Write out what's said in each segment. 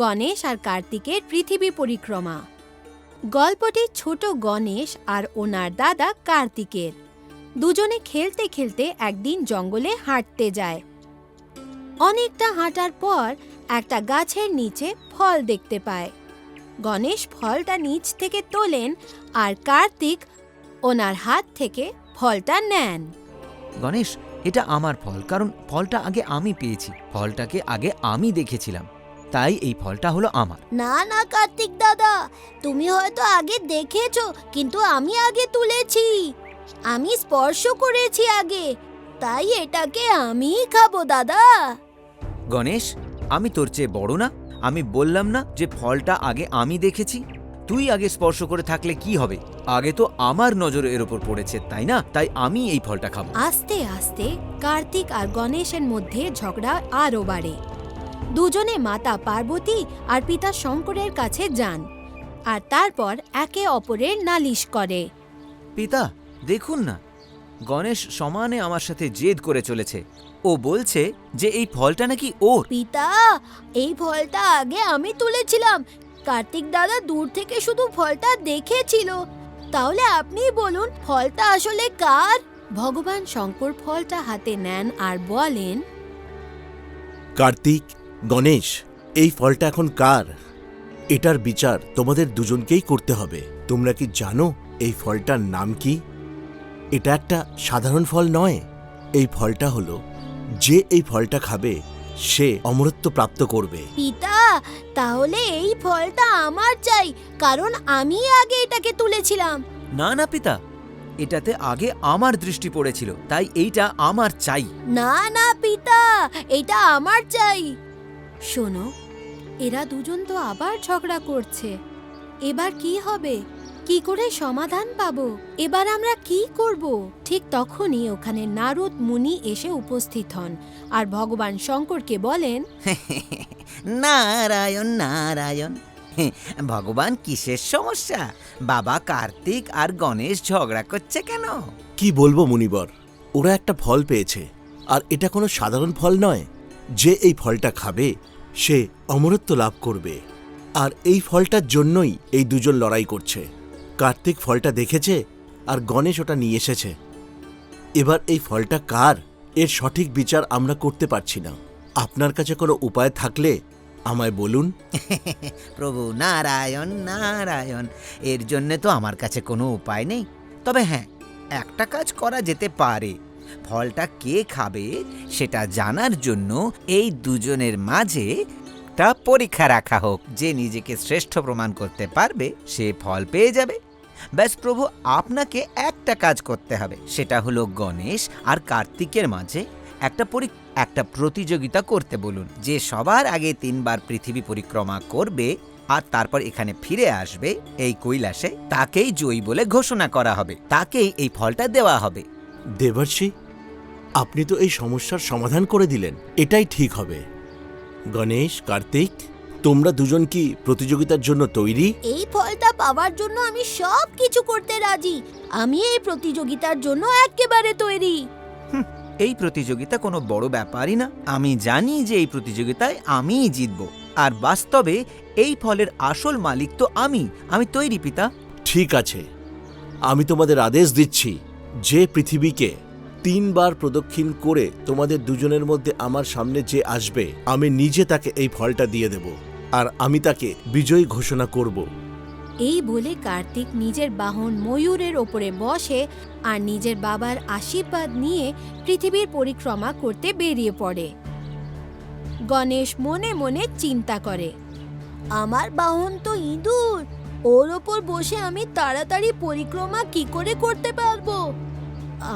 গণেশ আর কার্তিকের পৃথিবী পরিক্রমা। গল্পটি ছোট গণেশ আর ওনার দাদা কার্তিকের। দুজনে খেলতে খেলতে একদিন জঙ্গলে হাঁটতে যায়। অনেকটা হাঁটার পর একটা গাছের নিচে ফল দেখতে পায়। গণেশ ফলটা নিচ থেকে তোলেন আর কার্তিক ওনার হাত থেকে ফলটা নেন। গণেশ, এটা আমার ফল, কারণ ফলটা আগে আমি পেয়েছি, ফলটাকে আগে আমি দেখেছিলাম, তাই এই ফলটা হলো আমার। না না কার্তিক দাদা, তুমি হয়তো আগে দেখেছো, কিন্তু আমি আগে তুলেছি, আমি স্পর্শ করেছি আগে, তাই এটাকে আমিই খাবো দাদা। গণেশ, আমি তোর চেয়ে বড় না? আমি বললাম না যে ফলটা আগে আমি দেখেছি? তুই আগে স্পর্শ করে থাকলে কি হবে? আগে তো আমার নজর এর উপর পড়েছে, তাই না? তাই আমি এই ফলটা খাবো। আস্তে আস্তে কার্তিক আর গণেশের মধ্যে ঝগড়া আরও বাড়ে। দুজনে মাতা পার্বতী আর পিতা শঙ্করের কাছে যান আর তারপর একে অপরের নালিশ করে। পিতা, দেখুন না, গণেশ সমানে আমার সাথে জেদ করে চলেছে। ও বলছে যে এই ফলটা নাকি ওর। পিতা, এই ফলটা আগে আমি তুলেছিলাম, কার্তিক দাদা দূর থেকে শুধু ফলটা দেখেছিল, তাহলে আপনি বলুন ফলটা আসলে কার? ভগবান শঙ্কর ফলটা হাতে নেন আর বলেন, কার্তিক, গণেশ, এই ফলটা এখন কার? এটার বিচার তোমাদের দুজনকেই করতে হবে। তোমরা কি জানো এই ফলটার নাম কি? এটা একটা সাধারণ ফল নয়। এই ফলটা হলো, যে এই ফলটা খাবে সে অমরত্ব প্রাপ্ত করবে। পিতা, তাহলে এই ফলটা আমার চাই, কারণ আমি আগে এটাকে তুলেছিলাম। না না পিতা, এটাতে আগে আমার দৃষ্টি পড়েছিল, তাই এইটা আমার চাই। না না পিতা, এটা আমার চাই। শোনো, এরা দুজন তো আবার ঝগড়া করছে। এবার কি হবে? কি করে সমাধান পাবো? এবার আমরা কি করব? ঠিক তখনই ওখানে নারদ মুনি এসে উপস্থিত হন আর ভগবান শঙ্করকে বলেন, নারায়ণ নারায়ণ। ভগবান, কিসের সমস্যা? বাবা কার্তিক আর গণেশ ঝগড়া করছে কেন? কি বলবো মুনিবর, ওরা একটা ফল পেয়েছে, আর এটা কোনো সাধারণ ফল নয়। যে এই ফলটা খাবে সে অমরত্ব লাভ করবে, আর এই ফলটার জন্যই এই দুজন লড়াই করছে। কার্তিক ফলটা দেখেছে আর গণেশ ওটা নিয়ে এসেছে। এবার এই ফলটা কার, এর সঠিক বিচার আমরা করতে পারছি না। আপনার কাছে কোনো উপায় থাকলে আমায় বলুন। প্রভু নারায়ণ নারায়ণ, এর জন্য তো আমার কাছে কোনো উপায় নেই। তবে হ্যাঁ, একটা কাজ করা যেতে পারে। ফলটা কে খাবে সেটা জানার জন্য এই দুজনের মাঝে একটা পরীক্ষা রাখা হোক। যে নিজেকে শ্রেষ্ঠ প্রমাণ করতে পারবে সে ফল পেয়ে যাবে। ব্যাস প্রভু, আপনাকে একটা কাজ করতে হবে, সেটা হলো গণেশ আর কার্তিকের মাঝে একটা প্রতিযোগিতা করতে বলুন। যে সবার আগে 3 বার পৃথিবী পরিক্রমা করবে আর তারপর এখানে ফিরে আসবে এই কৈলাসে, তাকেই জয়ী বলে ঘোষণা করা হবে, তাকেই এই ফলটা দেওয়া হবে। দেবর্ষি, আপনি তো এই সমস্যার সমাধান করে দিলেন, এটাই ঠিক হবে। গণেশ, কার্তিক, তোমরা দুজন কি প্রতিযোগিতার জন্য তৈরি? এই ফলটা পাওয়ার জন্য আমি সব কিছু করতে রাজি। আমি এই প্রতিযোগিতার জন্য একেবারে তৈরি। এই প্রতিযোগিতা কোনো বড় ব্যাপারই না। আমি জানি যে এই প্রতিযোগিতায় আমিই জিতব, আর বাস্তবে এই ফলের আসল মালিক তো আমি তৈরি পিতা। ঠিক আছে, আমি তোমাদের আদেশ দিচ্ছি, যে পৃথিবীকে 3 বার প্রদক্ষিণ করে তোমাদের দুজনের মধ্যে আমার সামনে যে আসবে, আমি নিজে তাকে এই ফলটা দিয়ে দেব, আর আমি তাকে বিজয়ী ঘোষণা করব। এই বলে কার্তিক নিজের বাহন ময়ূরের ওপরে বসে আর নিজের বাবার আশীর্বাদ নিয়ে পৃথিবীর পরিক্রমা করতে বেরিয়ে পড়ে। গণেশ মনে মনে চিন্তা করে, আমার বাহন তো ইঁদুর, ওর ওপর বসে আমি তাড়াতাড়ি পরিক্রমা কি করে করতে পারবো?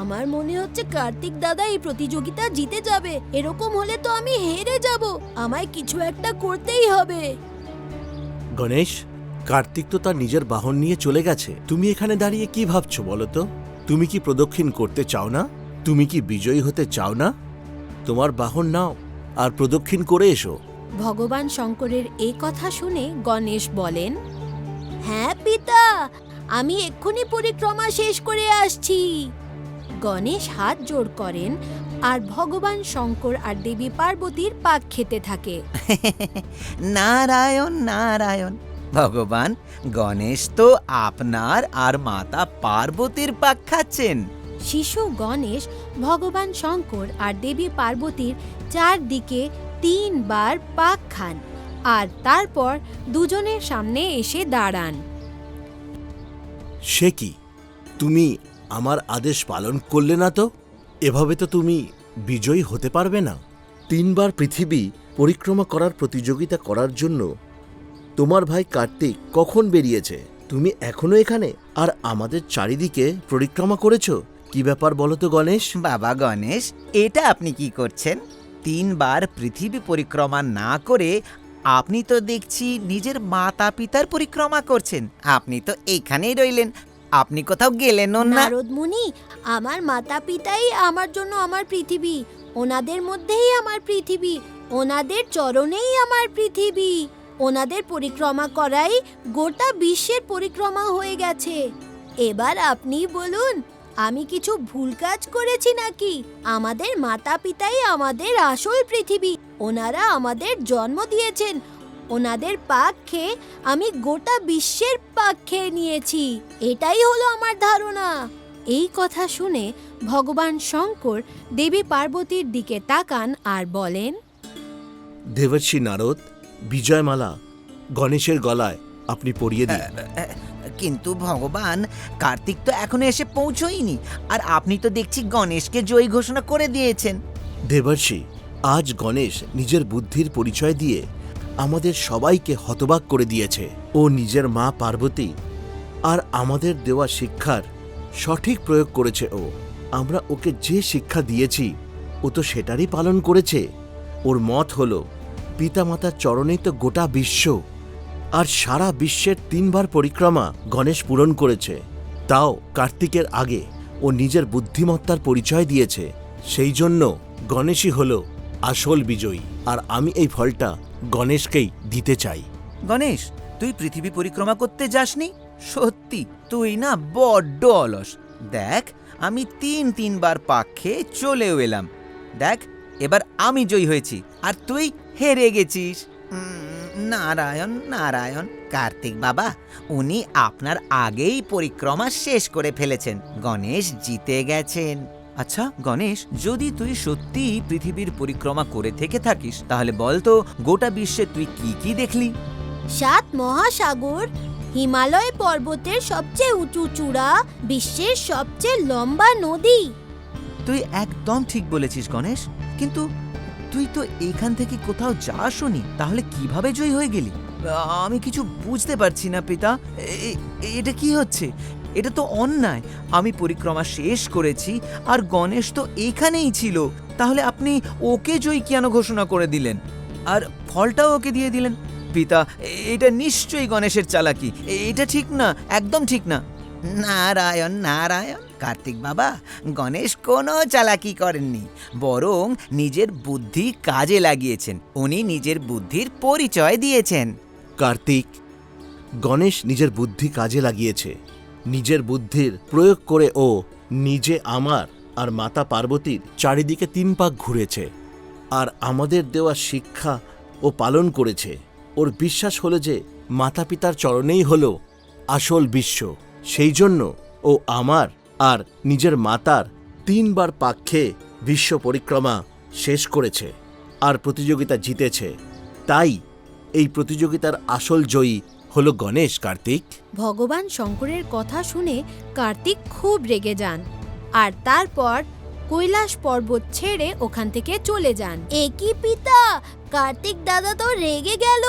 আমার মনে হচ্ছে কার্তিক দাদা এই প্রতিযোগিতা জিতে যাবে। এরকম হলে তো আমি হেরে যাব। আমায় কিছু একটা করতেই হবে। গণেশ, কার্তিক তো তার নিজের বাহন নিয়ে চলে গেছে। তুমি এখানে দাঁড়িয়ে কি ভাবছো বলো তো? তুমি কি প্রদক্ষিণ করতে চাও না? তুমি কি বিজয়ী হতে চাও না? তোমার বাহন নাও আর প্রদক্ষিণ করে এসো। ভগবান শঙ্করের এই কথা শুনে গণেশ বলেন, হ্যাঁ পিতা, আমি এক্ষুনি পরিক্রমা শেষ করে আসছি। গণেশ হাত জোড় করেন আর ভগবান শঙ্কর আর দেবী পার্বতীর পাক খেতে থাকে। নারায়ণ নারায়ণ, ভগবান গণেশ তো আপনার আর মাতা পার্বতীর পাক খাচ্ছেন। শিশু গণেশ ভগবান শঙ্কর আর দেবী পার্বতীর চারদিকে 3 বার পাক খান আর তারপর দুজনের সামনে এসে দাঁড়ান। সে কি, তুমি আমার আদেশ পালন করলে না তো? এভাবে তো তুমি বিজয়ী হতে পারবে না। 3 বার পৃথিবী পরিক্রমা করার প্রতিযোগিতা করার জন্য তোমার ভাই কার্তিক কখন বেরিয়েছে? তুমি এখনো এখানে আর আমাদের চারিদিকে পরিক্রমা করেছ? কি ব্যাপার বলো তো গণেশ? বাবা গণেশ, এটা আপনি কি করছেন? 3 বার পৃথিবী পরিক্রমা না করে আপনি তো দেখছি নিজের মাতা পিতার পরিক্রমা করছেন। আপনি তো এইখানেই রইলেন, আপনি কোথাও গেলেনও না। নারদ মুনি, আমার মাতা পিতাই আমার জন্য আমার পৃথিবী, ওনাদের মধ্যেই আমার পৃথিবী, ওনাদের চরণেই আমার পৃথিবী। ওনাদের পরিক্রমা করাই গোটা বিশ্বের পরিক্রমা হয়ে গেছে। এবার আপনি বলুন, আমি কিছু ভুল কাজ করেছি নাকি? আমাদের মাতা পিতাই আমাদের আসল পৃথিবী, ওনারা আমাদের জন্ম দিয়েছেন, ওনাদের পাক খেয়ে আমি গোটা বিশ্বের পাক খেয়ে নিয়েছি। এটাই হলো আমার ধারণা। এই কথা শুনে ভগবান শঙ্কর দেবী পার্বতীর দিকে তাকান আর বলেন, দেবর্ষি নারদ, বিজয়মালা গণেশের গলায় আপনি পরিয়ে দিন। কিন্তু ভগবান, কার্তিক তো এখনো এসে পৌঁছয়নি, আর আপনি তো দেখছি গণেশকে জয়ী ঘোষণা করে দিয়েছেন। দেবর্ষি, আজ গণেশ নিজের বুদ্ধির পরিচয় দিয়ে আমাদের সবাইকে হতবাক করে দিয়েছে। ও নিজের মা পার্বতী আর আমাদের দেওয়া শিক্ষার সঠিক প্রয়োগ করেছে। আমরা ওকে যে শিক্ষা দিয়েছি ও তো সেটারই পালন করেছে। ওর মত হলো পিতামাতার চরণেই তো গোটা বিশ্ব, আর সারা বিশ্বের 3 বার পরিক্রমা গণেশ পূরণ করেছে। তাও কার্তিকের আগে ও নিজের বুদ্ধিমত্তার পরিচয় দিয়েছে। সেই জন্য গণেশই হলো আসল বিজয়ী, আর আমি এই ফলটা গণেশকেই দিতে চাই। গণেশ, তুই পৃথিবী পরিক্রমা করতে যাসনি? সত্যি তুই না বড্ড অলস। দেখ, আমি 3 বার পাক খেয়ে চলেও এলাম। দেখ, এবার আমি জয়ী হয়েছি আর তুই হেরে গেছিস। নারায়ণ নারায়ণ, কার্তিক বাবা, উনি আপনার আগেই পরিক্রমা শেষ করে ফেলেছেন। গণেশ জিতে গেছেন। আচ্ছা গণেশ, যদি তুই সত্যিই পৃথিবীর পরিক্রমা করে থেকে থাকিস, তাহলে বল তো গোটা বিশ্বে তুই কি কি দেখলি? 7 মহাসাগর, হিমালয় পর্বতের সবচেয়ে উঁচু চূড়া, বিশ্বের সবচেয়ে লম্বা নদী। তুই একদম ঠিক বলেছিস গণেশ, কিন্তু তুই তো এইখান থেকে কোথাও যাসনি, তাহলে কিভাবে জয়ী হয়ে গেলি? আমি কিছু বুঝতে পারছি না পিতা। এটা কি হচ্ছে? এটা তো অন্যায়। আমি পরিক্রমা শেষ করেছি আর গণেশ তো এইখানেই ছিল, তাহলে আপনি ওকে জয়ী কেন ঘোষণা করে দিলেন আর ফলটাও ওকে দিয়ে দিলেন? পিতা, এটা নিশ্চয়ই গণেশের চালাকি। এটা ঠিক না, একদম ঠিক না। নারায়ণ নারায়ণ, কার্তিক বাবা, গণেশ কোনো চালাকি করেননি, বরং নিজের বুদ্ধি কাজে লাগিয়েছেন। উনি নিজের বুদ্ধির পরিচয় দিয়েছেন। কার্তিক, গণেশ নিজের বুদ্ধি কাজে লাগিয়েছে। নিজের বুদ্ধির প্রয়োগ করে ও নিজে আমার আর মাতা পার্বতীর চারিদিকে 3 পাক ঘুরেছে আর আমাদের দেওয়া শিক্ষা ও পালন করেছে। ওর বিশ্বাস হলো যে মাতা পিতার চরণেই হলো আসল বিশ্ব। সেই জন্য ও আমার আর নিজের মাতার 3 বার পাক খেয়ে বিশ্ব পরিক্রমা শেষ করেছে আর প্রতিযোগিতা জিতেছে। তাই এই প্রতিযোগিতার আসল জয়ী হলো গণেশ। কার্তিক, ভগবান শঙ্করের কথা শুনে কার্তিক খুব রেগে যান আর তারপর কৈলাস পর্বত ছেড়ে ওখান থেকে চলে যান। একই পিতা, কার্তিক দাদা তো রেগে গেল।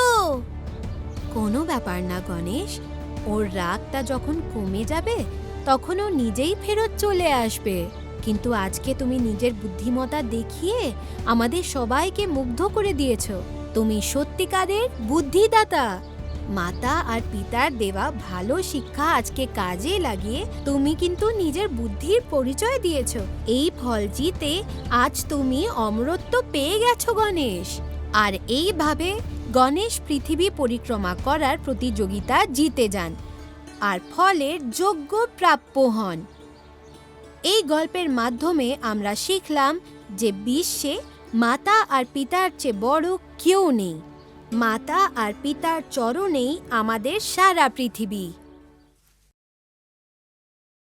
কোনো ব্যাপার না গণেশ, ওর রাগটা যখন কমে যাবে তখন ও নিজেই ফেরত চলে আসবে। কিন্তু আজকে তুমি নিজের বুদ্ধিমত্তা দেখিয়ে আমাদের সবাইকে মুগ্ধ করে দিয়েছো। তুমি সত্যিকারের বুদ্ধিদাতা। মাতা আর পিতার দেওয়া ভালো শিক্ষা আজকে কাজে লাগিয়ে তুমি কিন্তু নিজের বুদ্ধির পরিচয় দিয়েছো। এই ফল জিতে আজ তুমি অমরত্ব পেয়ে গেছো গণেশ। আর এইভাবে গণেশ পৃথিবী পরিক্রমা করার প্রতিযোগিতা জিতে যান আর ফলের যোগ্য প্রাপ্য হন। এই গল্পের মাধ্যমে আমরা শিখলাম যে বিশ্বে মাতা আর পিতার চেয়ে বড় কেউ নেই। মাতা আর পিতার চরণেই আমাদের সারা পৃথিবী।